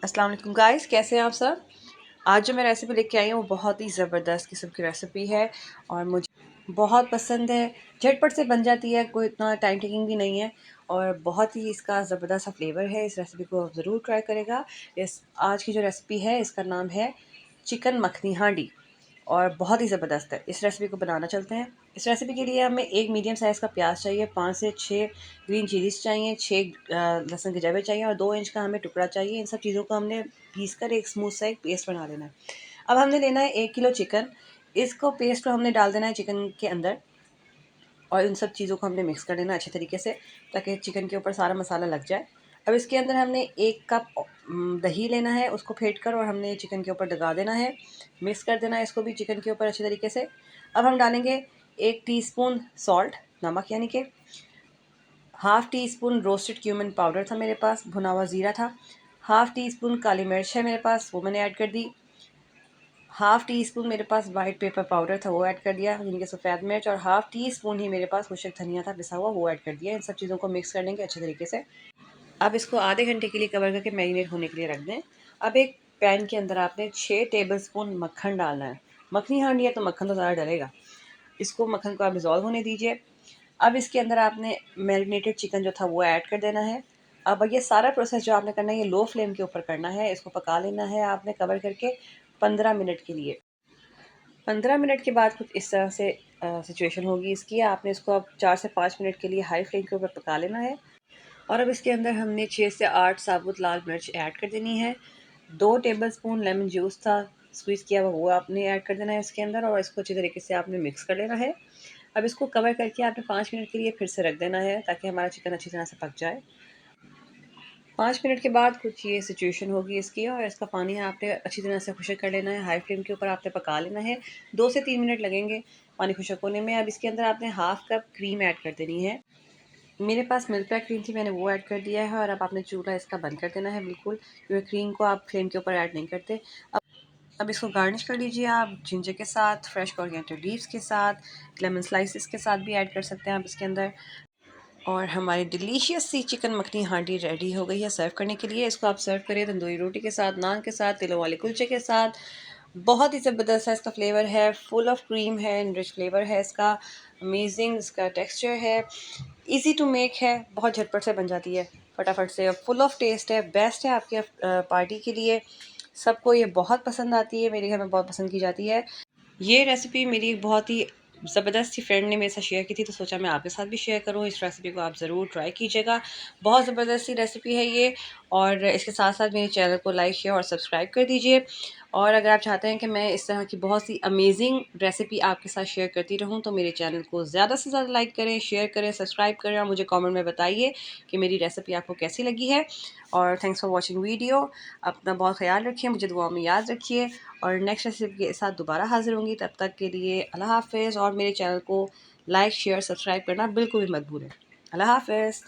अस्सलाम वालेकुम गाइस, कैसे हैं आप सब। आज जो मैं रेसिपी लेके आई हूँ वो बहुत ही ज़बरदस्त किस्म की रेसिपी है और मुझे बहुत पसंद है। झटपट से बन जाती है, कोई इतना टाइम टेकिंग भी नहीं है और बहुत ही इसका ज़बरदस्त सा फ्लेवर है। इस रेसिपी को आप ज़रूर ट्राई करेगा। इस आज की जो रेसिपी है इसका नाम है चिकन मखनी हांडी और बहुत ही ज़बरदस्त है। इस रेसिपी को बनाना चलते हैं। इस रेसिपी के लिए हमें एक मीडियम साइज़ का प्याज चाहिए, 5 से 6 ग्रीन चिलीज़ चाहिए, 6 लहसुन के जवे चाहिए और 2 इंच का हमें टुकड़ा चाहिए। इन सब चीज़ों को हमने पीस कर एक स्मूथ सा एक पेस्ट बना लेना है। अब हमने लेना है 1 किलो चिकन। इसको पेस्ट को हमने डाल देना है चिकन के अंदर और इन सब चीज़ों को हमने मिक्स कर लेना अच्छे तरीके से ताकि चिकन के ऊपर सारा मसाला लग जाए। अब इसके अंदर हमने 1 कप दही लेना है, उसको फेंट कर और हमने चिकन के ऊपर लगा देना है। मिक्स कर देना है इसको भी चिकन के ऊपर अच्छे तरीके से। अब हम डालेंगे 1 टीस्पून सॉल्ट, नमक यानी कि, half tea spoon roasted cumin powder था मेरे पास, भुना हुआ ज़ीरा था, हाफ़ टी स्पून काली मिर्च है मेरे पास, वो मैंने ऐड कर दी। हाफ़ टी स्पून मेरे पास वाइट पेपर पाउडर था, वो ऐड कर दिया, यानी कि सफ़ेद मिर्च, और हाफ़ टी स्पून ही मेरे पास खुश्क धनिया था पिसा हुआ, वो ऐड कर दिया। इन सब चीज़ों को मिक्स कर लेंगे अच्छे तरीके से। अब इसको आधे घंटे के लिए कवर करके मैरिनेट होने के लिए रख दें। अब एक पैन के अंदर आपने 6 टेबलस्पून मक्खन डालना है। मखनी हांडी है तो मक्खन तो ज़्यादा डलेगा। इसको मक्खन को आप डिज़ोल्व होने दीजिए। अब इसके अंदर आपने मैरिनेटेड चिकन जो था वो ऐड कर देना है। अब ये सारा प्रोसेस जो आपने करना है ये लो फ्लेम के ऊपर करना है। इसको पका लेना है आपने कवर करके 15 मिनट के लिए। 15 मिनट के बाद कुछ इस तरह से सिचुएशन होगी इसकी। आपने इसको अब 4 से 5 मिनट के लिए हाई फ्लेम के ऊपर पका लेना है और अब इसके अंदर हमने 6 से 8 साबुत लाल मिर्च ऐड कर देनी है। 2 टेबलस्पून लेमन जूस था स्क्वीज़ किया हुआ, वो आपने ऐड कर देना है इसके अंदर और इसको अच्छी तरीके से आपने मिक्स कर लेना है। अब इसको कवर करके आपने 5 मिनट के लिए फिर से रख देना है ताकि हमारा चिकन अच्छी तरह से पक जाए। 5 मिनट के बाद कुछ ये सिचुएशन होगी इसकी और इसका पानी आपने अच्छी तरह से खुश्क कर लेना है। हाई फ्लेम के ऊपर आपने पका लेना है। 2 से 3 मिनट लगेंगे पानी खुश्क होने में। अब इसके अंदर आपने हाफ़ कप क्रीम ऐड कर देनी है। मेरे पास मिल्क पैक क्रीम थी, मैंने वो ऐड कर दिया है और अब आपने चूल्हा इसका बंद कर देना है बिल्कुल, क्योंकि क्रीम को आप फ्लेम के ऊपर ऐड नहीं करते। अब इसको गार्निश कर लीजिए आप जिंजर के साथ, फ्रेश कोरिएंडर लीव्स के साथ, लेमन स्लाइसेस के साथ भी ऐड कर सकते हैं आप इसके अंदर। और हमारी डिलीशियस सी चिकन मखनी हांडी रेडी हो गई है सर्व करने के लिए। इसको आप सर्व करें तंदूरी रोटी के साथ, नान के साथ, तिलों वाले कुलचे के साथ। बहुत ही ज़बरदस्त है इसका फ्लेवर है, फुल ऑफ क्रीम है, रिच फ्लेवर है इसका, अमेजिंग इसका टेक्सचर है, इजी टू मेक है, बहुत झटपट से बन जाती है फटाफट से, फुल ऑफ टेस्ट है, बेस्ट है आपके पार्टी के लिए। सबको ये बहुत पसंद आती है, मेरे घर में बहुत पसंद की जाती है। ये रेसिपी मेरी एक बहुत ही ज़बरदस्त सी फ्रेंड ने मेरे साथ शेयर की थी तो सोचा मैं आपके साथ भी शेयर करूँ। इस रेसिपी को आप ज़रूर ट्राई कीजिएगा। बहुत ज़बरदस्त सी रेसिपी है ये और इसके साथ साथ मेरे चैनल को लाइक, शेयर और सब्सक्राइब कर दीजिए। और अगर आप चाहते हैं कि मैं इस तरह की बहुत सी अमेजिंग रेसिपी आपके साथ शेयर करती रहूँ तो मेरे चैनल को ज़्यादा से ज़्यादा लाइक करें, शेयर करें, सब्सक्राइब करें और मुझे कमेंट में बताइए कि मेरी रेसिपी आपको कैसी लगी है। और थैंक्स फॉर वॉचिंग वीडियो। अपना बहुत ख्याल रखिए, मुझे दुआओं में याद रखिए और नेक्स्ट रेसिपी के साथ दोबारा हाज़िर होंगी। तब तक के लिए अल्लाह हाफ़िज़ और मेरे चैनल को लाइक, शेयर, सब्सक्राइब करना बिल्कुल भी मत भूलें। अल्लाह हाफ़िज़।